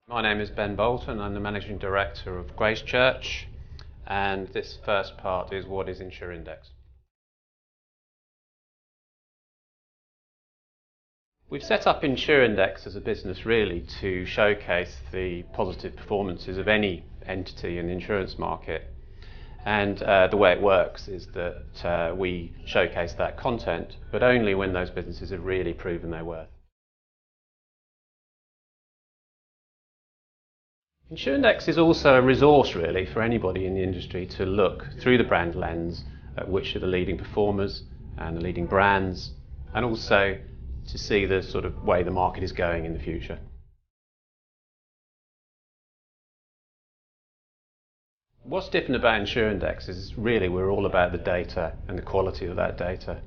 My name is Ben Bolton. I'm the Managing Director of Gracechurch, and this first part is what is Insurindex. We've set up Insurindex as a business really to showcase the positive performances of any entity in the insurance market. And the way it works is that we showcase that content, but only when those businesses have really proven their worth. Insurindex is also a resource really for anybody in the industry to look through the brand lens at which are the leading performers and the leading brands, and also to see the sort of way the market is going in the future. What's different about Insurindex is really we're all about the data and the quality of that data.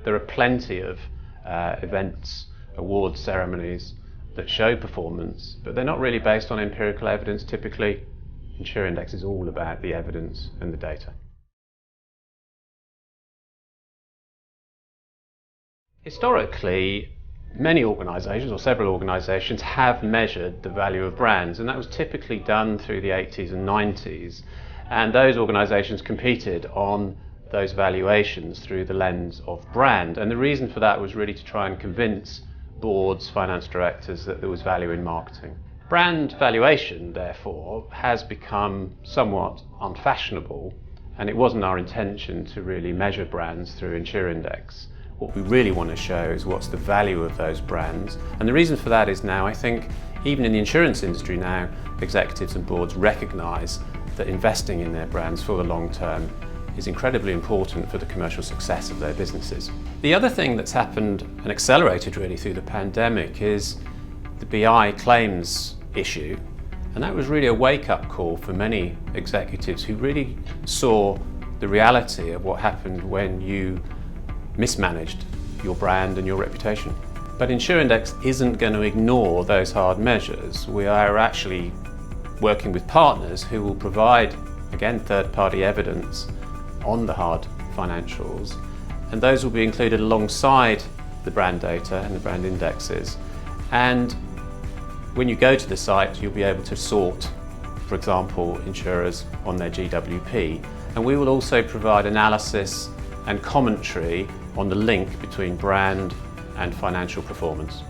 There are plenty of events, awards ceremonies that show performance, but they're not really based on empirical evidence typically. Insurindex is all about the evidence and the data. Historically, many organisations, or several organisations, have measured the value of brands, and that was typically done through the 80s and 90s, and those organisations competed on those valuations through the lens of brand, and the reason for that was really to try and convince boards, finance directors that there was value in marketing. Brand valuation, therefore, has become somewhat unfashionable, and it wasn't our intention to really measure brands through Insurindex. What we really want to show is what's the value of those brands, and the reason for that is now I think even in the insurance industry now executives and boards recognise that investing in their brands for the long term is incredibly important for the commercial success of their businesses. The other thing that's happened and accelerated really through the pandemic is the BI claims issue, and that was really a wake-up call for many executives who really saw the reality of what happened when you mismanaged your brand and your reputation. But Insurindex isn't going to ignore those hard measures. We are actually working with partners who will provide, again, third-party evidence on the hard financials, and those will be included alongside the brand data and the brand indexes. And when you go to the site, you'll be able to sort, for example, insurers on their GWP, and we will also provide analysis and commentary on the link between brand and financial performance.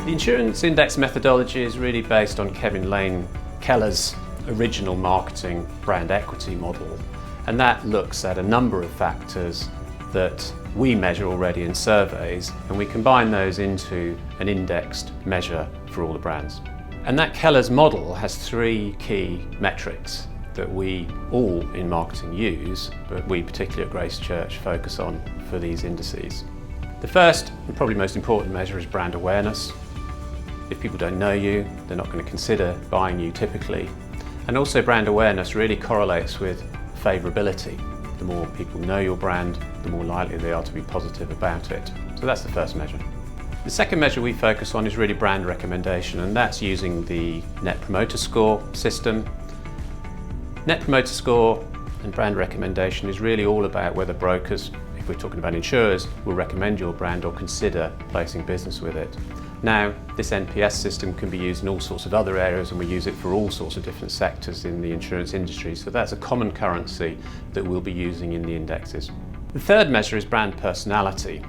The Insurindex methodology is really based on Kevin Lane Keller's original marketing brand equity model, and that looks at a number of factors that we measure already in surveys, and we combine those into an indexed measure for all the brands. And that Keller's model has three key metrics that we all in marketing use, but we particularly at Gracechurch focus on for these indices. The first and probably most important measure is brand awareness. If people don't know you, they're not going to consider buying you typically. And also brand awareness really correlates with favourability. The more people know your brand, the more likely they are to be positive about it. So that's the first measure. The second measure we focus on is really brand recommendation, and that's using the Net Promoter Score system. Net Promoter Score and brand recommendation is really all about whether brokers, if we're talking about insurers, will recommend your brand or consider placing business with it. Now, this NPS system can be used in all sorts of other areas, and we use it for all sorts of different sectors in the insurance industry, so that's a common currency that we'll be using in the indexes. The third measure is brand personality,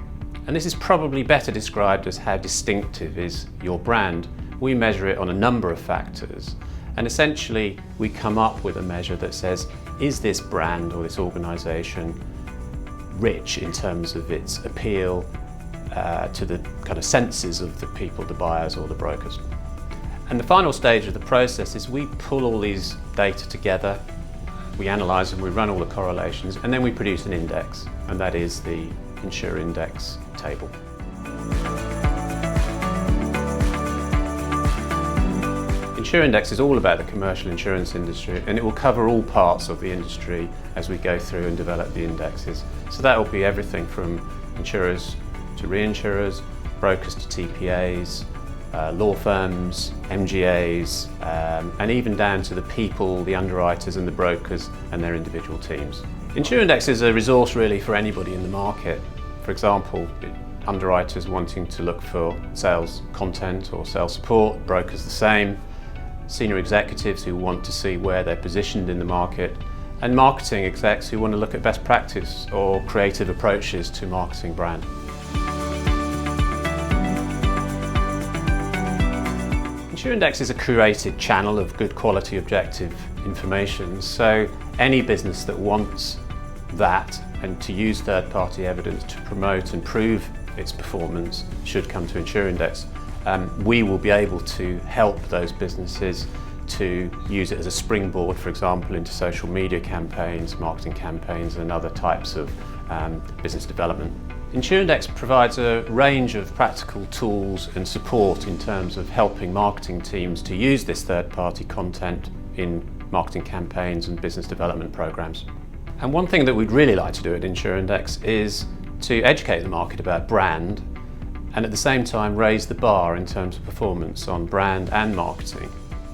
and this is probably better described as how distinctive is your brand. We measure it on a number of factors, and essentially we come up with a measure that says, is this brand or this organisation rich in terms of its appeal to the kind of senses of the people, the buyers or the brokers. And the final stage of the process is we pull all these data together, we analyse them, we run all the correlations, and then we produce an index, and that is the Insurindex table. Insurindex is all about the commercial insurance industry, and it will cover all parts of the industry as we go through and develop the indexes. So that will be everything from insurers to reinsurers, brokers to TPAs, law firms, MGAs, and even down to the people, the underwriters and the brokers and their individual teams. Insurindex is a resource really for anybody in the market. For example, underwriters wanting to look for sales content or sales support, brokers the same, senior executives who want to see where they're positioned in the market, and marketing execs who want to look at best practice or creative approaches to marketing brand. Insurindex is a curated channel of good quality objective information, so any business that wants that and to use third-party evidence to promote and prove its performance should come to Insurindex. We will be able to help those businesses to use it as a springboard, for example, into social media campaigns, marketing campaigns and other types of business development. Insurindex provides a range of practical tools and support in terms of helping marketing teams to use this third-party content in marketing campaigns and business development programs. And one thing that we'd really like to do at Insurindex is to educate the market about brand and at the same time raise the bar in terms of performance on brand and marketing.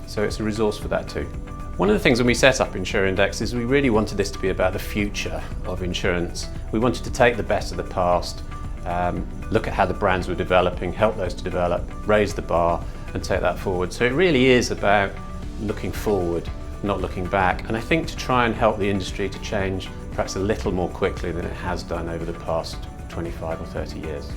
So it's a resource for that too. One of the things when we set up Insurindex is we really wanted this to be about the future of insurance. We wanted to take the best of the past, look at how the brands were developing, help those to develop, raise the bar and take that forward. So it really is about looking forward, not looking back, and I think to try and help the industry to change perhaps a little more quickly than it has done over the past 25 or 30 years.